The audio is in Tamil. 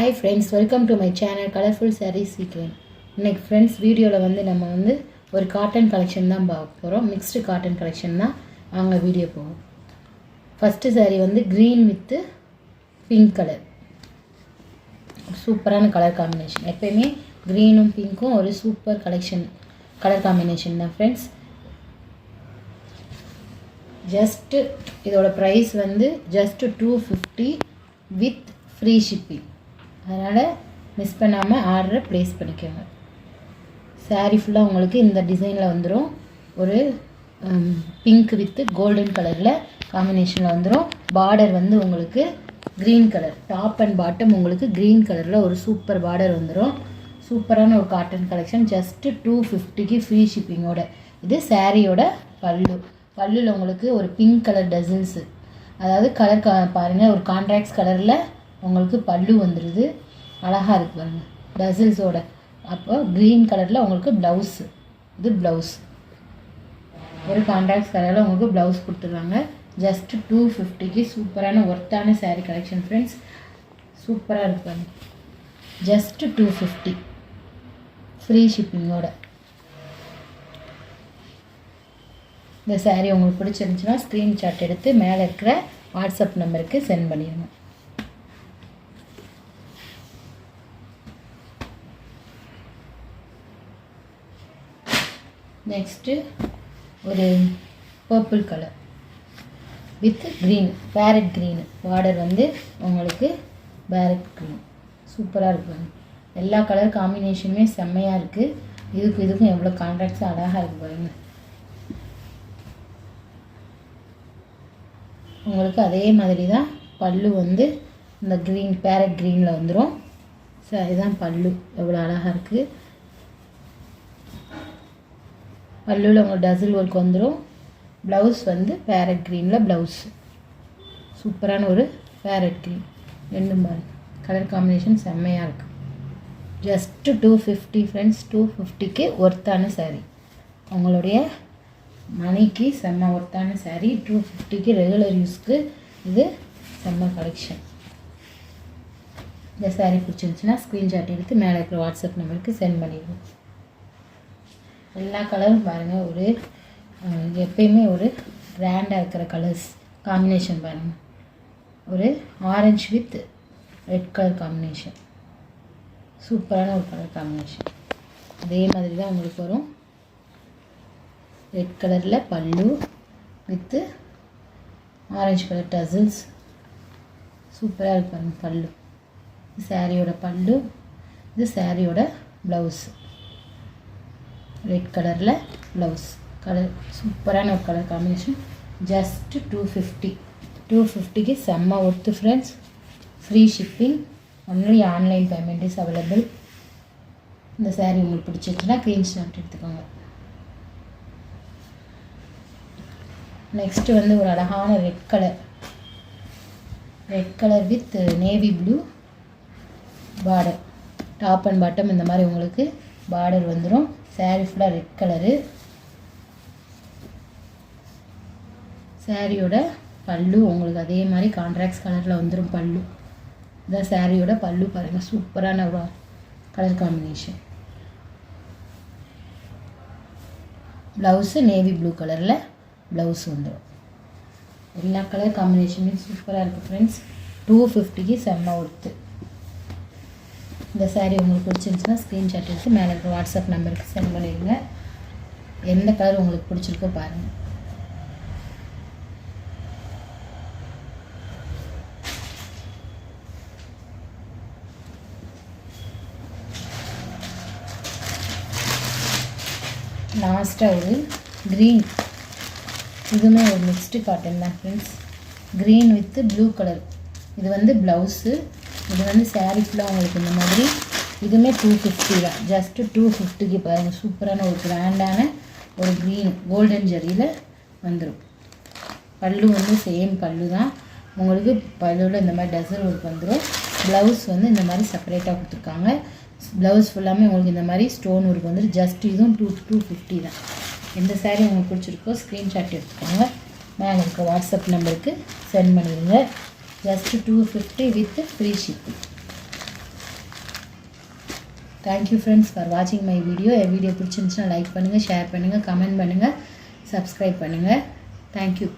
Hi friends, welcome to my channel Colorful Sarees Sequin. இன்னைக்கு friends வீடியோவில் வந்து நம்ம வந்து ஒரு காட்டன் கலெக்ஷன் தான் பார்க்க போகிறோம். மிக்ஸ்டு காட்டன் கலெக்ஷன் தான். வாங்க வீடியோ போவோம். ஃபஸ்ட்டு saree வந்து க்ரீன் வித் பிங்க் கலர். சூப்பரான கலர் காம்பினேஷன். எப்பயுமே க்ரீனும் பிங்க்கும் ஒரு சூப்பர் கலர் காம்பினேஷன் தான் ஃப்ரெண்ட்ஸ். ஜஸ்ட்டு இதோட ப்ரைஸ் வந்து ஜஸ்ட் 250 வித் ஃப்ரீ ஷிப்பிங். அதனால் மிஸ் பண்ணாமல் ஆர்டரை ப்ளேஸ் பண்ணிக்கோங்க. சாரீ ஃபுல்லாக உங்களுக்கு இந்த டிசைனில் வந்துடும். ஒரு பிங்க் வித்து கோல்டன் கலரில் காம்பினேஷனில் வந்துடும். பார்டர் வந்து உங்களுக்கு green colour, top and bottom உங்களுக்கு க்ரீன் கலரில் ஒரு சூப்பர் பார்டர் வந்துடும். சூப்பரான ஒரு காட்டன் கலெக்ஷன். ஜஸ்ட்டு 250க்கு ஃப்ரீ ஷிப்பிங்கோட. இது சாரியோட பல்லுவில் உங்களுக்கு ஒரு பிங்க் கலர் டசில்ஸு, அதாவது கலர் பாருங்கள், ஒரு கான்ட்ராக்ட்ஸ் கலரில் உங்களுக்கு பல்லு வந்துடுது. அழகாக இருக்குது பாருங்கள் டசில்ஸோட. அப்போ க்ரீன் கலரில் உங்களுக்கு ப்ளவுஸு, இது ப்ளவுஸ் ஒரு கான்ட்ராக்ட்ஸ் கலரில் உங்களுக்கு ப்ளவுஸ் கொடுத்துருவாங்க. ஜஸ்ட்டு 250க்கு சூப்பரான ஒர்த்தான சாரீ கலெக்ஷன் ஃப்ரெண்ட்ஸ். சூப்பராக இருப்பாங்க. ஜஸ்ட்டு 250 ஃப்ரீ ஷிப்பிங்கோட. இந்த சாரீ உங்களுக்கு பிடிச்சிருந்துச்சுன்னா ஸ்க்ரீன்ஷாட் எடுத்து மேலே இருக்கிற வாட்ஸ்அப் நம்பருக்கு சென்ட் பண்ணிடுங்க. நெக்ஸ்ட்டு ஒரு purple colour with green, parrot green. Border வந்து உங்களுக்கு பேரட் க்ரீன் சூப்பராக இருக்குது. எல்லா கலர் காம்பினேஷனுமே செம்மையாக இருக்குது. இதுக்கும் எவ்வளோ கான்ட்ராக்ட்ஸ் அழகாக இருக்குது பாருங்கள். உங்களுக்கு அதே மாதிரி தான் பல்லு வந்து இந்த க்ரீன் பேரட் க்ரீனில் வந்துடும். இதுதான் பல்லு, எவ்வளோ அழகாக இருக்குது. பல்லுவில் உங்களுக்கு டசில் ஒர்க் வந்துடும். ப்ளவுஸ் வந்து பேரட் க்ரீனில் ப்ளவுஸு. சூப்பரான ஒரு பேரட் க்ரீன் ரெண்டும் பாருங்கள். கலர் காம்பினேஷன் செம்மையாக இருக்குது. Just 250 friends. 250க்கு ஒர்த்தான சாரீ. உங்களுடைய மணிக்கு செம்ம ஒர்த்தான சாரீ. 250க்கு ரெகுலர் யூஸ்க்கு இது செம்ம கலெக்ஷன். இந்த சாரீ பிடிச்சிருந்துச்சுன்னா ஸ்க்ரீன்ஷாட் எடுத்து மேலே இருக்கிற வாட்ஸ்அப் நம்பருக்கு சென்ட் பண்ணிடுவோம். எல்லா கலரும் பாருங்கள், ஒரு எப்பயுமே ஒரு கிராண்டாக இருக்கிற கலர்ஸ் காம்பினேஷன் பாருங்கள். ஒரு orange with red colour combination. சூப்பரான ஒரு கலர் காம்பினேஷன். அதே மாதிரி தான் உங்களுக்கு வரும். ரெட் கலரில் பல்லு வித்து ஆரஞ்சு கலர் டசில்ஸ். சூப்பராக இருப்பாங்க பல்லு. சாரியோட பல்லு, இது சாரியோட ப்ளவுஸ். ரெட் கலரில் ப்ளவுஸ் கலர். சூப்பரான ஒரு கலர் காம்பினேஷன். ஜஸ்ட்டு 250க்கு செம்ம worth friends. Free shipping. Only online payment is available. இந்த சாரீ உங்களுக்கு பிடிச்சிருச்சுன்னா ஸ்க்ரீன்ஷாட் எடுத்துக்கோங்க. நெக்ஸ்ட்டு வந்து ஒரு அழகான red colour with navy blue border. Top and bottom இந்த மாதிரி உங்களுக்கு பார்டர் வந்துடும். சாரீ ஃபுல்லாக ரெட் கலரு. சாரியோட பல்லு உங்களுக்கு அதே மாதிரி கான்ட்ராக்ட்ஸ் கலரில் வந்துடும் பல்லு. இதான் சாரியோட பல்லு பாருங்கள். சூப்பரான ஒரு colour combination. Blouse navy blue கலரில் ப்ளவுஸ் வந்துடும். எல்லா கலர் காம்பினேஷனுமே சூப்பராக இருக்குது ஃப்ரெண்ட்ஸ். 250க்கு செம்ம ஒர்த்து. இந்த சாரீ உங்களுக்கு பிடிச்சிருந்துச்சுன்னா ஸ்க்ரீன்ஷாட் எடுத்து மேலே இருக்கிற வாட்ஸ்அப் நம்பருக்கு சென்ட் பண்ணிடுங்க. எந்த கலர் உங்களுக்கு பிடிச்சிருக்கோ பாருங்கள். லாஸ்ட்டாக ஒரு க்ரீன். இதுவுமே ஒரு மிக்ஸ்டு காட்டன் தான் friends. Green with blue colour. இது வந்து ப்ளவுஸு. இது வந்து சாரீ ஃபுல்லாக உங்களுக்கு இந்த மாதிரி. இதுவுமே 250 தான். ஜஸ்ட்டு 250க்கு பாருங்கள். சூப்பரான ஒரு கிராண்டான ஒரு க்ரீன் கோல்டன் ஜரியில் வந்துடும். பல்லு வந்து சேம் பல்லு தான் உங்களுக்கு. பல்லுவில் இந்த மாதிரி டசல் ஒர்க் வந்துடும். ப்ளவுஸ் வந்து இந்த மாதிரி செப்பரேட்டாக கொடுத்துருக்காங்க. ப்ளவுஸ் ஃபுல்லாமே உங்களுக்கு இந்த மாதிரி ஸ்டோன் ஒர்க் வந்துடும். ஜஸ்ட் இதுவும் 250 தான். எந்த சாரீ உங்களுக்கு பிடிச்சிருக்கோ ஸ்க்ரீன்ஷாட் எடுத்துக்கோங்க. மேலே இருக்க வாட்ஸ்அப் நம்பருக்கு சென்ட் பண்ணிடுங்க. Just 250 with free shipping. Thank you friends for வாட்சிங் மை வீடியோ. என் வீடியோ பிடிச்சிருந்துச்சுன்னா லைக் பண்ணுங்கள், ஷேர் பண்ணுங்கள், கமெண்ட் பண்ணுங்கள், சப்ஸ்கிரைப் பண்ணுங்கள். தேங்க்யூ.